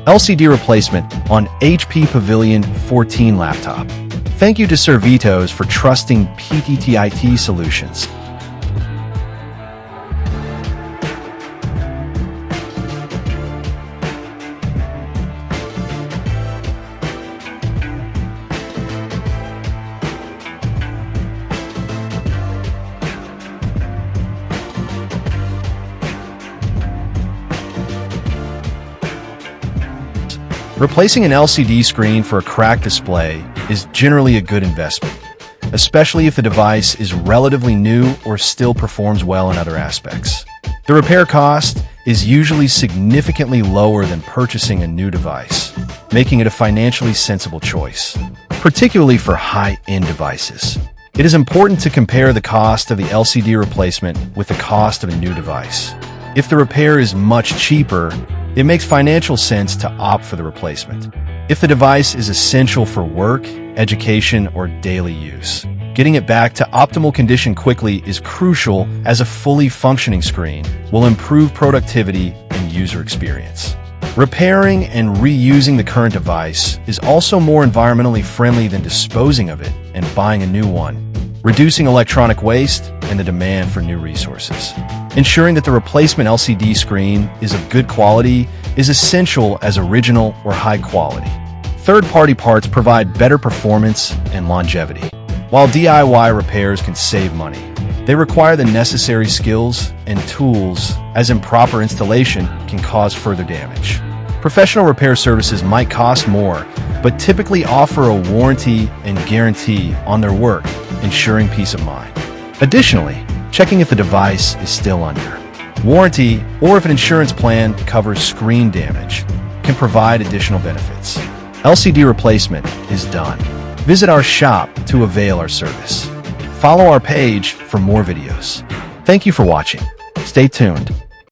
LCD replacement on HP Pavilion 14 laptop. Thank you to Servitos for trusting PTTIT solutions. Replacing an LCD screen for a cracked display is generally a good investment, especially if the device is relatively new or still performs well in other aspects. The repair cost is usually significantly lower than purchasing a new device, making it a financially sensible choice, particularly for high-end devices. It is important to compare the cost of the LCD replacement with the cost of a new device. If the repair is much cheaper, it makes financial sense to opt for the replacement. If the device is essential for work, education, or daily use, getting it back to optimal condition quickly is crucial, as a fully functioning screen will improve productivity and user experience. Repairing and reusing the current device is also more environmentally friendly than disposing of it and buying a new one, reducing electronic waste and the demand for new resources. Ensuring that the replacement LCD screen is of good quality is essential, as original or high quality third-party parts provide better performance and longevity. While DIY repairs can save money, they require the necessary skills and tools, as improper installation can cause further damage. Professional repair services might cost more, but typically offer a warranty and guarantee on their work, ensuring peace of mind. Additionally, checking if the device is still under warranty or if an insurance plan covers screen damage can provide additional benefits. LCD replacement is done. Visit our shop to avail our service. Follow our page for more videos. Thank you for watching. Stay tuned.